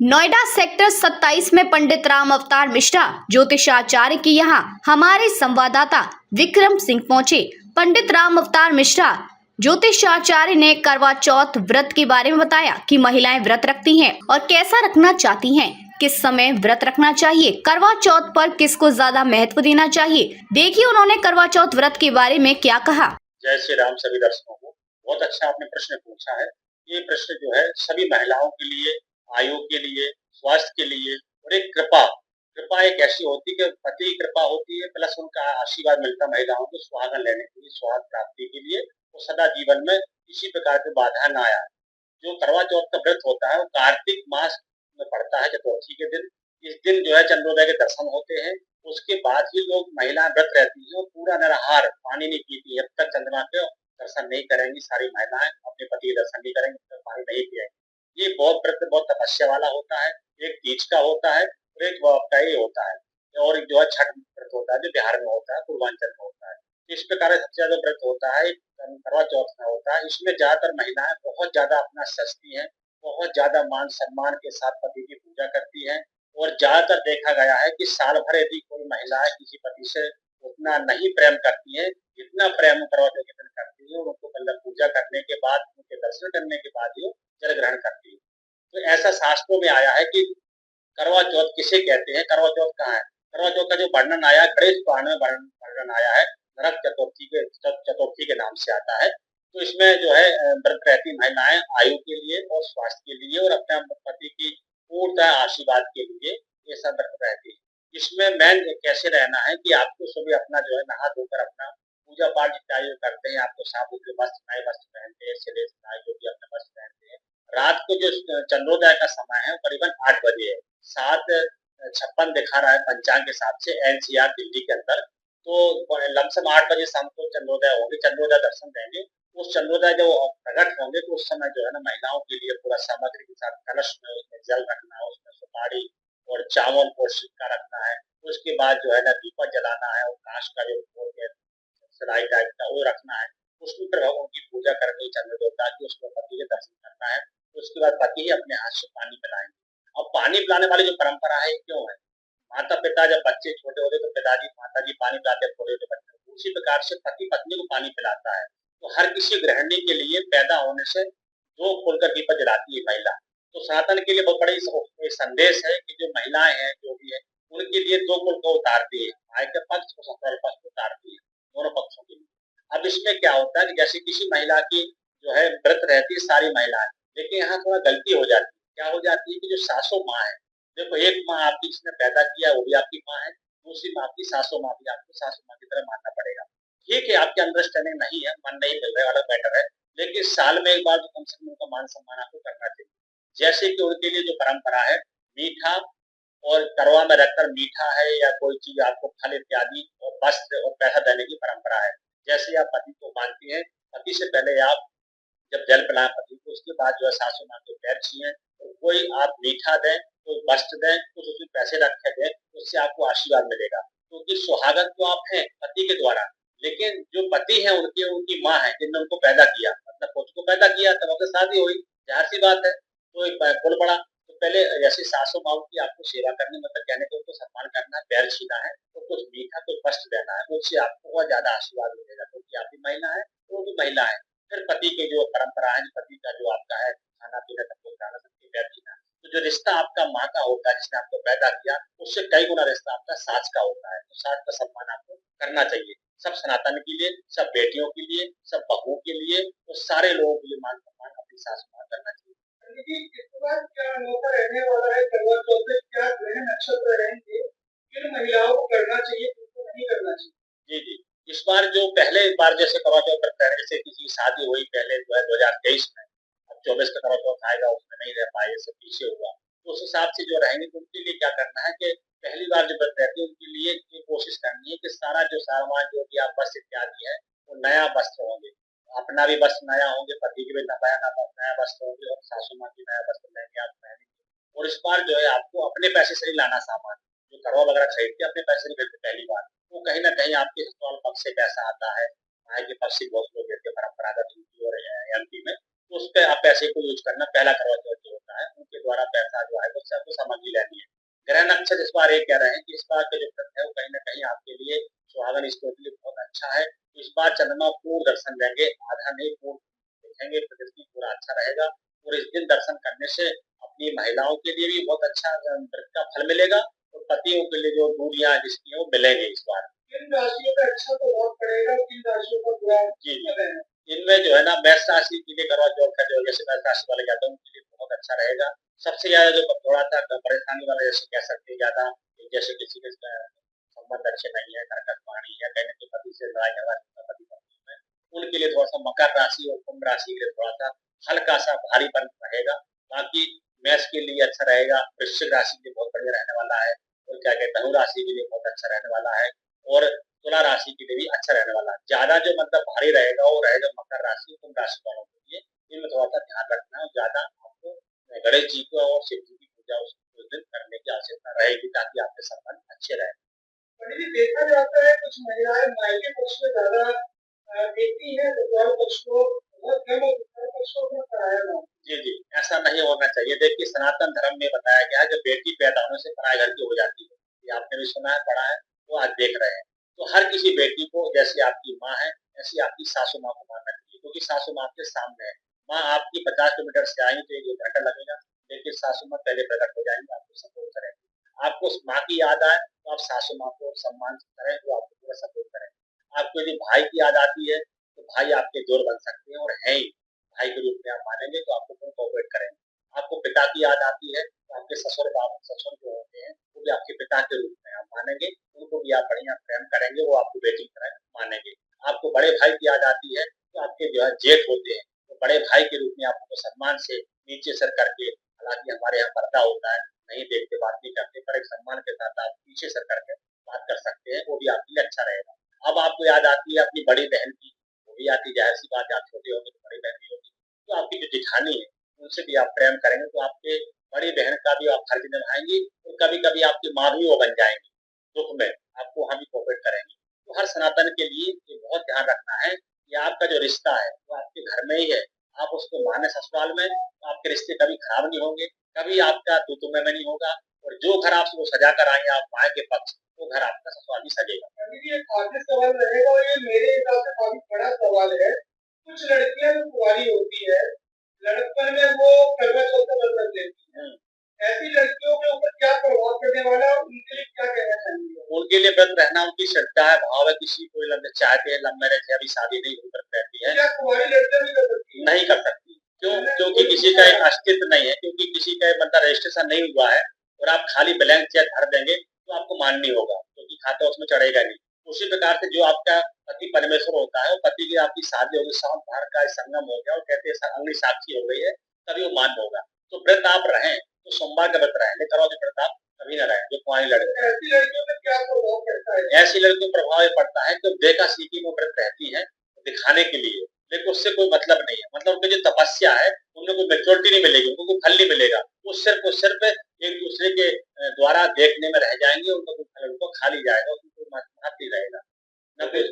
Noida sector 27 में पंडित राम अवतार मिश्रा ज्योतिषाचार्य के यहाँ हमारे संवाददाता विक्रम सिंह पहुंचे। पंडित राम अवतार मिश्रा ज्योतिषाचार्य ने करवा चौथ व्रत के बारे में बताया कि महिलाएं व्रत रखती हैं और कैसा रखना चाहती हैं, किस समय व्रत रखना चाहिए, करवा चौथ पर किसको ज्यादा महत्व देना चाहिए। देखिए उन्होंने करवा चौथ व्रत के बारे में क्या कहा। जय श्री राम सभी दर्शकों को। बहुत अच्छा आपने प्रश्न पूछा है। ये प्रश्न जो है सभी महिलाओं के लिए, आयु के लिए, स्वास्थ्य के लिए और एक कृपा एक ऐसी होती है कि पति की कृपा होती है, प्लस उनका आशीर्वाद मिलता है महिलाओं को सुहागन लेने के लिए, सुहाग प्राप्ति के लिए, तो सदा जीवन में किसी प्रकार की बाधा न आए। जो करवा चौथ का व्रत होता है वो कार्तिक मास में पड़ता है, चतुर्थी के दिन। इस दिन जो है चंद्रोदय के दर्शन होते हैं। उसके बाद ही लोग महिलाएं व्रत रहती हैं और पूरा निराहार पानी नहीं पीती, जब तक चंद्रमा के दर्शन नहीं करेंगी। सारी महिलाएं अपने पति के दर्शन नहीं करेंगी, तब पानी नहीं पिएंगी। ये बहुत व्रत बहुत तपस्या वाला होता है। एक तीज का होता है और एक वापटाई होता है, और जो है छठ व्रत होता है जो बिहार में होता है, पूर्वांचल में होता है। इस प्रकार सबसे ज्यादा व्रत होता है करवा चौथ में होता है। इसमें ज्यादातर महिलाएं बहुत ज्यादा अपना सजती हैं, बहुत ज्यादा मान सम्मान के साथ पति की पूजा करती हैं। और ज्यादातर देखा गया है कि साल भर यदि कोई महिलाएं किसी पति से उतना नहीं प्रेम करती है जितना प्रेम करवा चौथ के दिन करती है, और उनको मतलब पूजा करने के बाद, उनके दर्शन करने के बाद ही जल ग्रहण करती है। तो ऐसा शास्त्रों में आया है कि करवा चौथ किसे कहते हैं, करवा चौथ कहाँ है। करवा चौथ का जो वर्णन आया है गणेश पुराण में वर्णन आया है, नरक चतुर्थी के नाम से आता है। तो इसमें जो है व्रत रहती महिलाएं आयु के लिए और स्वास्थ्य के लिए और अपने पति की पूर्णतः आशीर्वाद के लिए ये सब व्रत रहती है। इसमें मेन कैसे रहना है कि आपको सुबह अपना जो है नहा धोकर अपना पूजा पाठ इत्यादि करते हैं, आपको साफ सुथरे वस्त्र, नए वस्त्र पहनते हैं, सिले नए जो भी अपने वस्त्र पहनते हैं। रात को जो चंद्रोदय का समय है करीबन 8 बजे है, 7:56 दिखा रहा है पंचांग के हिसाब से एनसीआर दिल्ली के अंदर। तो लमसम 8 बजे शाम को चंद्रोदय होंगे, चंद्रोदय दर्शन देंगे। उस चंद्रोदय जो प्रकट होंगे तो उस समय जो है ना महिलाओं के लिए पूरा सामग्री के साथ कलश में उसमें जल रखना है, उसमें सुपारी और चावल और सिक्का रखना है। उसके बाद जो है ना दीपक जलाना है और कांच का जो सलाई टाइप का वो रखना है। उसमें फिर भगवान की पूजा करनी चंद्रोदय ताकि उसको पति के दर्शन करना है। उसके बाद पति ही अपने हाथ से पानी पिलाएंगे। अब पानी पिलाने वाली जो परंपरा है क्यों है, माता पिता जब बच्चे छोटे होते तो पिताजी माता जी पानी पिलाते थोड़े होते बच्चे, उसी प्रकार से पति पत्नी को पानी पिलाता है। तो हर किसी गृहिणी के लिए पैदा होने से दो खुलकर दीपक जलाती है महिला। तो सनातन के लिए बहुत बड़ी संदेश है कि जो महिलाएं हैं जो भी है उनके लिए दो कुल को उतारती है, माय के पक्ष और ससुराल पक्ष को उतारती है, दोनों पक्षों के लिए। अब इसमें क्या होता है कि जैसे किसी महिला की जो है व्रत रहती है सारी महिलाएं, लेकिन यहाँ थोड़ा गलती हो जाती है। क्या हो जाती है कि जो सासू माँ है, देखो एक माँ आपकी जिसने पैदा किया वो भी आपकी माँ है, दूसरी माँ आपकी सासू माँ भी आपको सासू माँ की तरह मानना पड़ेगा। ठीक है, आपकी अंडरस्टैंडिंग नहीं है, मन नहीं मिल रहा है, अलग मैटर है, लेकिन साल में एक बार तो कम से कम उनका मान सम्मान आपको करना चाहिए। जैसे कि उनके लिए जो परंपरा है मीठा और करवा में रखकर मीठा है या कोई चीज आपको फल इत्यादि और वस्त्र और पैसा देने की परंपरा है। जैसे आप पति को मानती हैं, पति से पहले आप जब जल पिलाएं पति को, उसके बाद जो है सासू माँ के पैर छुएं, तो कोई आप मीठा दें, कोई वस्त्र दें, कुछ उसमें पैसे रखे दें, उससे आपको आशीर्वाद मिलेगा। क्योंकि सुहागन तो आप हैं पति के द्वारा, लेकिन जो पति है उनकी उनकी माँ है जिनने उनको पैदा किया, मतलब उसको पैदा किया तब आपसे शादी हुई, जाहिर सी बात है। तो एक कुल बड़ा तो पहले जैसे सासू माँ की आपको सेवा करनी, मतलब कहने को उनको सम्मान करना है, पैर छीना है, तो कुछ मीठा कुछ वस्त्र देना है, उससे आपको बहुत ज्यादा आशीर्वाद मिलेगा, क्योंकि आप भी महिला है वो भी महिला है। फिर पति के जो परंपरा है, पति का जो आपका है खाना पीना सबको खिलाना, सबकी पैर छीना, तो जो रिश्ता आपका माँ का होता है जिसने आपको पैदा किया, उससे कई गुना रिश्ता आपका सास का होता है। तो सास का सम्मान आपको करना चाहिए, सब सनातन के लिए, सब बेटियों के लिए, सब बहुओं के लिए, तो सारे लोगों के लिए मान सम्मान अपनी सास माँ करना चाहिए। इस बार क्या अनोखा रहने वाला है करवा चौथ में, क्या ग्रह नक्षत्र रहेंगे, किन महिलाओं को करना चाहिए, किनको नहीं करना चाहिए? जी जी, इस बार जो पहले बार जैसे करवा चौथ करते हैं, जैसे किसी की शादी हुई पहले जो है 2023 में, अब 24 का करवा चौथ आएगा उसमें नहीं रह पाए, सब पीछे हुआ, तो उस हिसाब से जो रहेंगे तो उनके लिए क्या करना है कि पहली बार जो व्रत रहती है उनके लिए ये कोशिश करनी है कि सारा जो सामान जो भी आप वस्त्र इत्यादि है वो नया वस्त्र होंगे, अपना भी वस्त्र नया होंगे, पति के भी नया वस्त्र होंगे और सासू माँ की नया वस्त्र लेंगे आप पहनेंगे। और इस बार जो है आपको अपने पैसे से ही लाना सामान, जो करवा वगैरह खरीद के अपने पैसे नहीं खरीदते पहली बार, वो कहीं ना कहीं आपके ससुराल पक्ष से पैसा आता है, माँ के पक्ष से बहुत लोग देते परंपरागत यूपी और एमपी में, तो उस पर आप पैसे को यूज करना, पहला करवा चौथ जो होता है उनके द्वारा पैसा जो है वो नक्षत्र को सामग्री लेनी है। ग्रह नक्षत्र इस बार ये कह रहे हैं कि इस बार का जो व्रत है वो कहीं न कहीं आपके लिए सुहागन स्त्रियों के लिए बहुत अच्छा है। इस बार चंद्रमा पूर्ण दर्शन देंगे, आधा नहीं पूर्ण दिखेंगे, प्रकृति पूरा अच्छा रहेगा और इस दिन दर्शन करने से अपनी महिलाओं के लिए भी बहुत अच्छा व्रत का फल मिलेगा और पतियों के लिए जो दूरियां जिसकी है वो मिलेंगे इस बार। किन राशियों का अच्छा प्रभाव पड़ेगा, किन राशियों का बुरा जी, रहेगा? इनमें जो है ना मेष राशि के लिए करवा चौथ का जो जैसे मेष राशि वाले जाते हैं उनके लिए बहुत अच्छा रहेगा। सबसे ज्यादा जो थोड़ा-सा परेशानी वाला जैसे कह सकते हैं ज्यादा जैसे किसी के संबंध अच्छे नहीं है, कर्कट वाणी या कहीं न कहीं पति से लड़ाई झगड़ा पति-पत्नी में, उनके लिए थोड़ा-सा मकर राशि और कुंभ राशि के लिए थोड़ा-सा हल्का-सा भारीपन रहेगा। बाकी मेष के लिए अच्छा रहेगा, वृश्चिक राशि के लिए बहुत बढ़िया रहने वाला है और क्या कहते हैं धनु राशि के लिए बहुत अच्छा रहने वाला है और तुला राशि के लिए भी अच्छा रहने वाला है। ज्यादा जो मतलब भारी रहेगा वो रहेगा मकर राशि, कुंभ राशि वालों के लिए। इनमें थोड़ा-सा ध्यान रखना है और ज्यादा आपको गणेश जी को और शिव जी की पूजा उस दिन करने की आवश्यकता रहेगी ताकि आपके संबंध अच्छे रहें। पंडित जी, देखा जाता है कुछ महिलाएं मायके पक्ष में ज्यादा देखती है, ससुराल पक्ष को बहुत कम और ससुराल पक्ष को अपना पराया मानती जी, जी, ऐसा नहीं होना चाहिए। देखिए सनातन धर्म में बताया गया है जब बेटी पैदा होने से पराये घर की हो जाती है। ये आपने भी सुना है, पढ़ा है, वो आज देख रहे हैं। तो हर किसी बेटी को जैसे आपकी माँ है, ऐसी आपकी सासू माँ को मानना चाहिए क्योंकि सासू माँ आपके सामने है। माँ आपकी 50 किलोमीटर से आएँगी तो 1 घंटा लगेगा, लेकिन सासू माँ पहले प्रकट हो जाएँगी, आपको सपोर्ट करेंगी। आपको उस माँ की याद आए तो आप सासू माँ को सम्मान से करें, वो आपको पूरा सपोर्ट करेंगे। आपको यदि भाई की याद आती है, तो भाई आपके जोड़ बन सकते हैं और हैं ही। भाई के रूप में आप मानेंगे तो आपको पूर्ण कोऑपरेट करेंगे। आपको पिता की याद आती है तो आपके ससुर जो होते हैं वो भी आपके पिता के रूप में आप मानेंगे, उनको भी आप बढ़िया प्रेम करेंगे, वो आपको बेटी की तरह मानेंगे। आपको बड़े भाई की याद आती है तो आपके जो है जेठ होते हैं, तो बड़े भाई के रूप में आप उनको सम्मान से नीचे सर करके, हालाँकि हमारे यहाँ पर्दा होता है, नहीं देखते, बात नहीं करते, पर एक सम्मान के साथ आप पीछे सर करके बात कर सकते हैं, वो भी आपके लिए अच्छा रहेगा। अब आपको याद आती है अपनी बड़ी बहन की, वो भी आती ज़ाहिर-सी बात है, आप छोटे होंगे तो बड़ी बहन भी होगी। तो आपकी जो जेठानी है, उनसे भी आप प्रेम करेंगे तो आपके बड़ी बहन का भी आप फर्ज निभाएँगी और कभी-कभी आपकी माँ भी वो बन जाएँगी, दुःख में, आपको वहाँ भी कोऑपरेट करेंगी। तो हर सनातन के लिए ये बहुत ध्यान रखना है कि आपका जो रिश्ता है, वो आपके घर में ही है। आप उसको माने ससुराल में, तो आपके रिश्ते कभी खराब नहीं होंगे, कभी आपका तू-तू मैं-मैं नहीं होगा और जो घर आप वो सजा कर आएँगे आप माँ के पक्ष, वो घर आपका ससुराल भी सजेगा। है। पंडित जी, एक आखिरी सवाल रहेगा और ये मेरे हिसाब से काफी बड़ा सवाल है। कुछ लड़कियां जो कुंवारी होती है, लड़कपन में वो करवा चौथ का व्रत रख लेती है। ऐसी लड़कियों के ऊपर क्या प्रभाव पड़ने वाला है और उनके लिए क्या कहना चाहेंगे? उनके लिए व्रत रहना उनकी श्रद्धा है, भाव है, किसी को चाहते हैं लव मैरिज है, अभी शादी नहीं हुई व्रत रहती है। क्या कुंवारी लड़कियां भी कर सकती है? नहीं कर सकती। क्यों? क्योंकि किसी का एक अस्तित्व नहीं है, क्योंकि किसी का मतलब रजिस्ट्रेशन नहीं हुआ है और आप खाली ब्लैंक चेक भर देंगे तो आपको मान्य होगा, क्योंकि खाता उसमें चढ़ेगा नहीं। उसी प्रकार से जो आपका पति परमेश्वर होता है, वो पति की आपकी शादी होगी, सात बार का संगम हो गया और कहते हैं अग्नि साक्षी हो गई है, तभी वो मान्य होगा। तो व्रत आप रहें, तो सोमवार का व्रत रहें, नहीं करो तो व्रत आप कभी न रहें, जो कुंवारी लड़कियां हैं। ऐसी लड़कियों पे क्या प्रभाव पड़ता है? ऐसी लड़कियों पर प्रभाव ये पड़ता है कि देखा सीखी वो व्रत रहती है दिखाने के लिए, लेकिन उससे कोई मतलब नहीं है। मतलब उनकी जो तपस्या है उनमें कोई मैच्योरिटी नहीं मिलेगी, उनको कोई फल नहीं मिलेगा। वो सिर्फ एक दूसरे के द्वारा देखने में रह जाएंगे, उनका कोई फल उनको खा ली जाएगा, उसमें कोई महत्व नहीं रहेगा। न कोई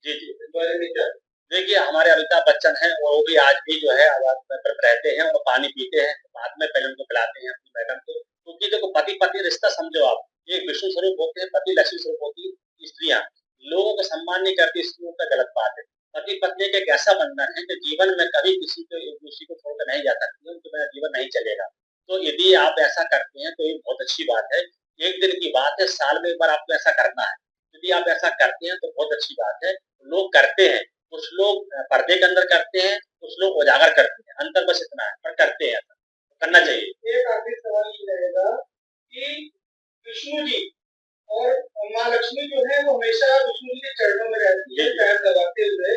जी, जी। इस बारे में क्या? देखिए हमारे अमिताभ बच्चन हैं और वो भी आज भी जो है व्रत रहते हैं और पानी पीते हैं, बाद में पहले उनको पिलाते हैं अपनी मैडम को। क्योंकि देखो पति-पत्नी रिश्ता समझो आप, ये विष्णु स्वरूप होते हैं, पति लक्ष्मी स्वरूप होती है स्त्रियाँ। लोगों का सम्मान नहीं करती स्त्रियों का गलत बात है। पति-पत्नी का एक ऐसा बंधन है कि जीवन में कभी किसी को एक-दूसरे को छोड़कर नहीं जा सकती है, उनके बिना जीवन नहीं चलेगा। तो यदि आप ऐसा करते हैं तो ये बहुत अच्छी बात है। एक दिन की बात है, साल में एक बार आपको ऐसा करना है। यदि आप ऐसा करते हैं तो बहुत अच्छी बात है। लोग करते हैं, कुछ लोग पर्दे के अंदर करते हैं, कुछ लोग उजागर करते हैं, अंतर बस इतना है, पर करते हैं ऐसा, करना चाहिए। एक आखिरी सवाल ये रहेगा कि विष्णु जी और माँ लक्ष्मी जो है वो हमेशा विष्णु जी के चरणों में रहती है पैर दबाते हुए।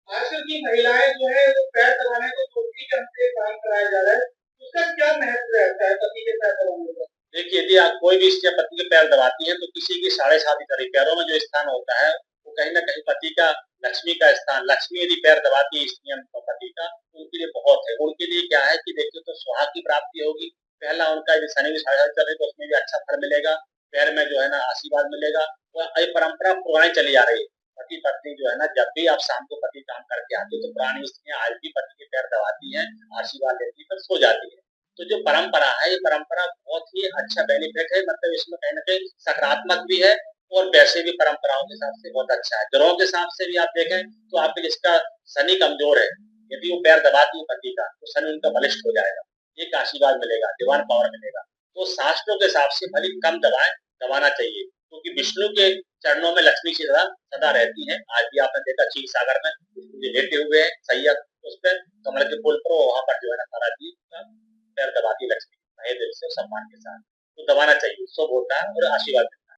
आजकल की महिलाएं जो है वो पैर दबाने को छोटी के हमसे काम कराया जा रहा है, उसका क्या महत्व रहता है पति के पैर दबाने का? देखिए यदि आप कोई भी स्त्री पति के पैर दबाती है तो किसी की 7.5 करी पैरों में जो स्थान होता है वो कहीं न कहीं पति का लक्ष्मी का स्थान, लक्ष्मी यदि पैर दबाती है स्त्रियाँ पति का, तो उनके लिए बहुत है। उनके लिए क्या है कि देखिए तो सुहाग की प्राप्ति होगी। पहला उनका यदि शनि भी 7.5 चल रही तो उसमें भी अच्छा फल मिलेगा। पैर में जो है ना आशीर्वाद मिलेगा और ये परंपरा पुरानी चली आ रही है। आपकी पत्नी जो है ना, जब भी आप शाम को पति काम करके आते हो तो पुरानी स्त्रियां आज भी पति के पैर दबाती हैं, आशीर्वाद लेती है, फिर सो जाती है। तो जो परंपरा है, ये परंपरा बहुत ही अच्छा बेनिफिट है, मतलब इसमें कहीं ना कहीं सकारात्मक भी है और वैसे भी परंपराओं के हिसाब से बहुत अच्छा है। ग्रहों के हिसाब से भी आप देखें तो आपके जिसका शनि कमजोर है, यदि वो पैर दबाती है पति का, तो शनि उनका बलिष्ठ हो जाएगा, एक आशीर्वाद मिलेगा, डिवाइन पावर मिलेगा। तो शास्त्रों के हिसाब से भले कम दबाएं, दबाना चाहिए, क्योंकि विष्णु के चरणों में लक्ष्मी की सदा रहती है। आज भी आपने देखा क्षीर सागर में लेटे हुए हैं सैयद, उस पर कमल के पुल पर वहां पर जो है ना तारा जी का पैर दबाती लक्ष्मी, तहे दिल से सम्मान के साथ। तो दबाना चाहिए, शुभ होता है और आशीर्वाद